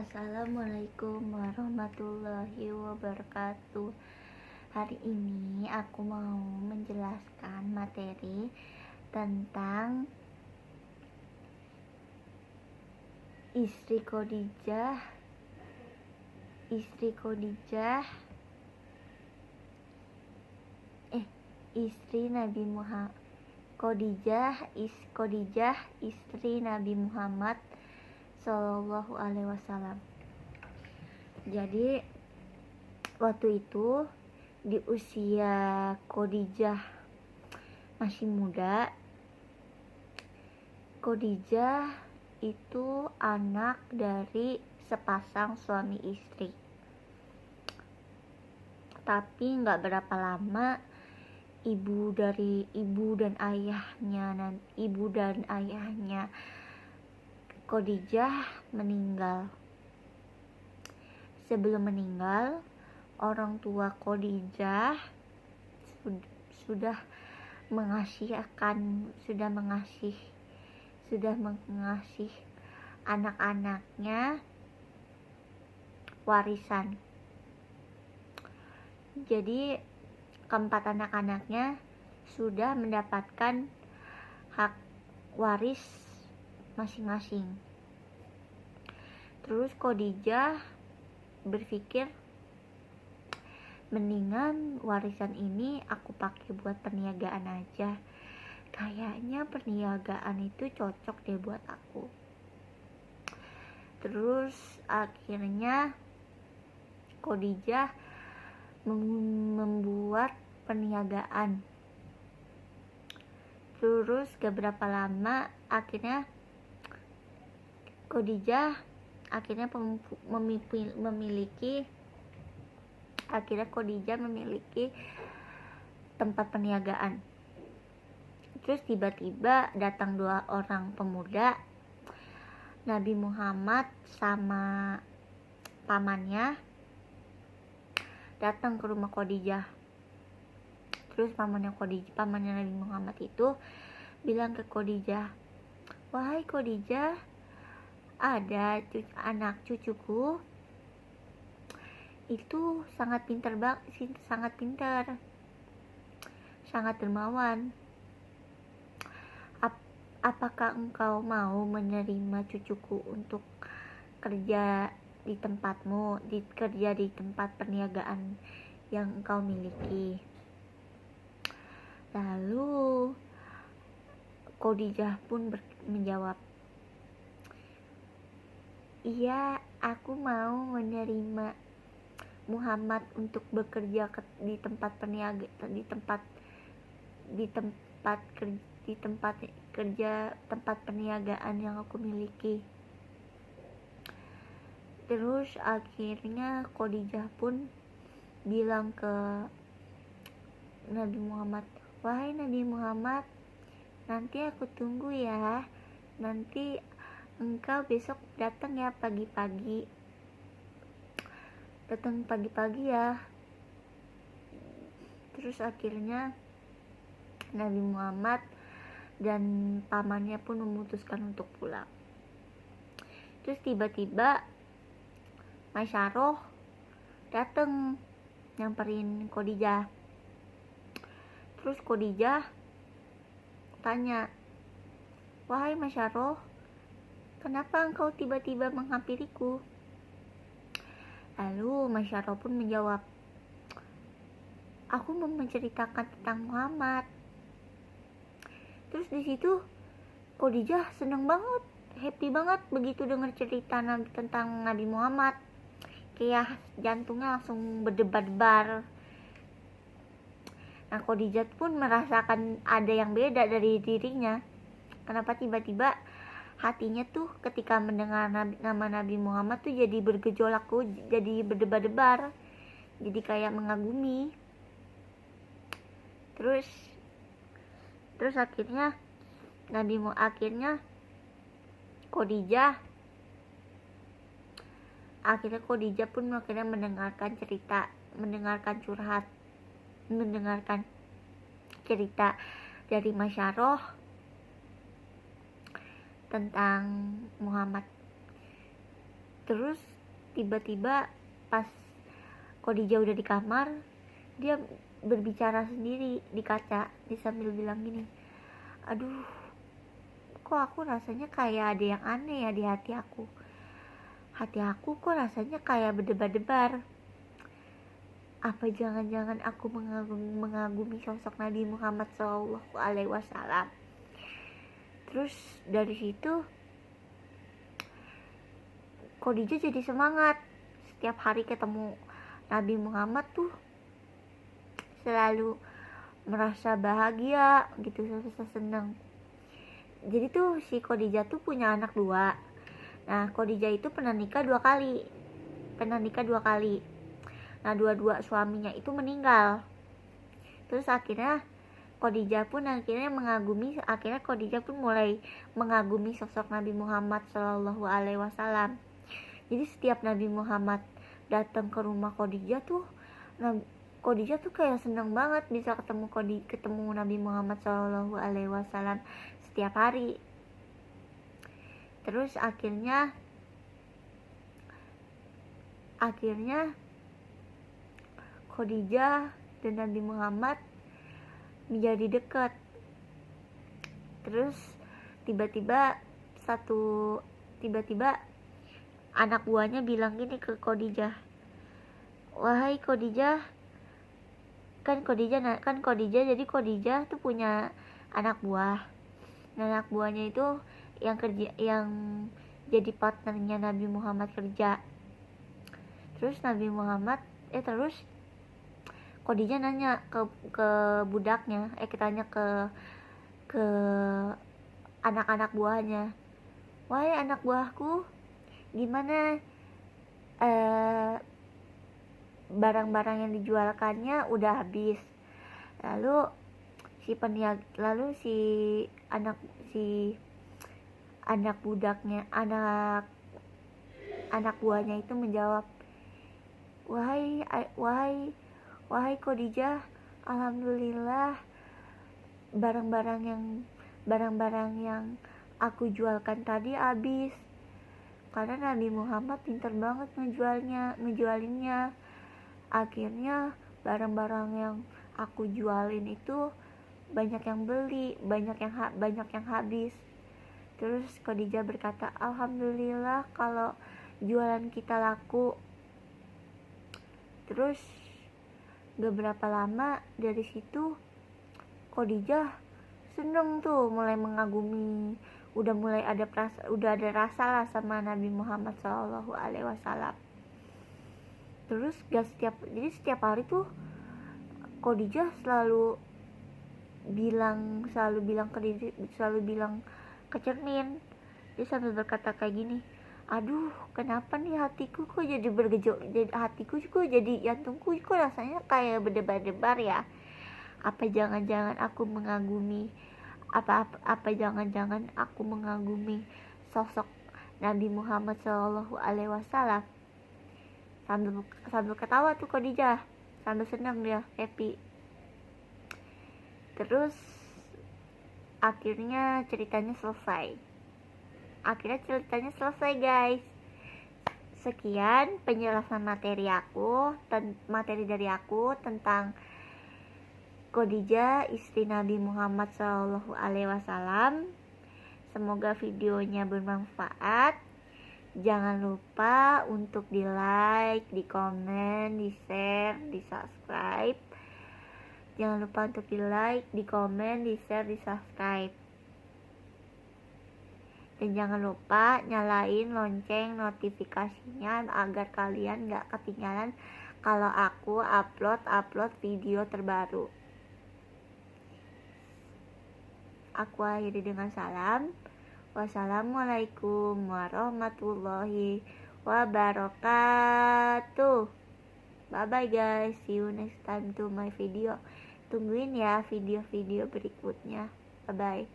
Assalamualaikum warahmatullahi wabarakatuh. Hari ini aku mau menjelaskan materi tentang istri Khadijah. Istri Nabi Muhammad. Khadijah istri Nabi Muhammad Sallallahu Alaihi Wasallam. Jadi waktu itu di usia Khadijah masih muda, Khadijah itu anak dari sepasang suami istri. Tapi nggak berapa lama ibu dan ayahnya Khadijah meninggal. Sebelum meninggal, orang tua Khadijah sudah mengasih anak-anaknya warisan. Jadi keempat anak-anaknya sudah mendapatkan hak waris masing-masing. Terus Khadijah berpikir, mendingan warisan ini aku pakai buat perniagaan aja. Kayaknya perniagaan itu cocok deh buat aku. Terus akhirnya Khadijah membuat perniagaan. Terus gak berapa lama akhirnya Khadijah memiliki tempat perniagaan. Terus tiba-tiba datang dua orang pemuda, Nabi Muhammad sama pamannya, datang ke rumah Khadijah. Terus pamannya Nabi Muhammad itu bilang ke Khadijah, "Wahai Khadijah, ada anak cucuku itu sangat pintar, sangat dermawan. Apakah engkau mau menerima cucuku untuk kerja di tempatmu, kerja di tempat perniagaan yang engkau miliki?" Lalu Khadijah pun menjawab, "Iya, aku mau menerima Muhammad untuk bekerja di tempat perniagaan yang aku miliki." Terus akhirnya Khadijah pun bilang ke Nabi Muhammad, "Wahai Nabi Muhammad, nanti aku tunggu ya. Nanti engkau besok datang ya pagi-pagi. Datang pagi-pagi ya." Terus akhirnya Nabi Muhammad dan pamannya pun memutuskan untuk pulang. Terus tiba-tiba Masyarah datang nyamperin Khadijah. Terus Khadijah tanya, "Wahai Masyarah, kenapa engkau tiba-tiba menghampiriku?" Lalu Masyarah pun menjawab, "Aku mau menceritakan tentang Muhammad." Terus di situ Khadijah seneng banget, happy banget begitu dengar cerita tentang Nabi Muhammad. Kayak jantungnya langsung berdebar-debar. Nah, Khadijah pun merasakan ada yang beda dari dirinya. Kenapa tiba-tiba hatinya tuh ketika mendengar nama Nabi Muhammad tuh jadi bergejolak, jadi berdebar-debar, jadi kayak mengagumi. Terus akhirnya Khadijah pun mendengarkan cerita dari Masyarah tentang Muhammad. Terus tiba-tiba pas Khadijah udah di kamar, dia berbicara sendiri di kaca, dia sambil bilang gini, aduh kok aku rasanya kayak ada yang aneh ya di hati aku kok rasanya kayak berdebar-debar. Apa jangan-jangan aku mengagumi sosok Nabi Muhammad SAW. Terus dari situ Khadijah jadi semangat. Setiap hari ketemu Nabi Muhammad tuh selalu merasa bahagia gitu, merasa senang. Jadi tuh si Khadijah tuh punya anak 2. Nah Khadijah itu pernah nikah 2 kali. Nah dua-dua suaminya itu meninggal. Terus akhirnya Khadijah pun mulai mengagumi sosok Nabi Muhammad SAW. Jadi setiap Nabi Muhammad datang ke rumah Khadijah tuh kayak seneng banget bisa ketemu Nabi Muhammad SAW setiap hari. Terus akhirnya Khadijah dan Nabi Muhammad menjadi dekat. Terus tiba-tiba anak buahnya bilang gini ke Khadijah, wahai Khadijah, jadi Khadijah tuh punya anak buah. Nah, anak buahnya itu yang jadi partnernya Nabi Muhammad kerja. Terus Khadijah nanya ke budaknya, tanya ke anak-anak buahnya, wahai anak buahku, gimana barang-barang yang dijualkannya udah habis? Lalu anak buahnya itu menjawab, wahai Khadijah, alhamdulillah barang-barang yang aku jualkan tadi habis, karena Nabi Muhammad pintar banget ngejualinnya. Akhirnya barang-barang yang aku jualin itu banyak yang beli, banyak yang habis. Terus Khadijah berkata, alhamdulillah kalau jualan kita laku. Terus gak berapa lama dari situ Khadijah seneng tuh, mulai mengagumi, udah ada rasa lah sama Nabi Muhammad SAW. Terus setiap hari tuh Khadijah selalu bilang ke cermin, dia sambil berkata kayak gini, aduh kenapa nih hatiku kok jadi jantungku kok rasanya kayak berdebar-debar ya. Apa jangan-jangan aku mengagumi sosok Nabi Muhammad SAW. Sambil ketawa tuh Khadijah, sambil senang, dia happy. Terus akhirnya ceritanya selesai guys. Sekian penjelasan materi dari aku tentang Khadijah, istri Nabi Muhammad SAW. Semoga videonya bermanfaat. Jangan lupa untuk di like, di komen, di share, di subscribe. Jangan lupa untuk di like, di komen, di share, di subscribe. Dan jangan lupa nyalain lonceng notifikasinya agar kalian gak ketinggalan kalau aku upload video terbaru. Aku akhiri dengan salam. Wassalamualaikum warahmatullahi wabarakatuh. Bye bye guys, see you next time to my video. Tungguin ya video-video berikutnya. Bye bye.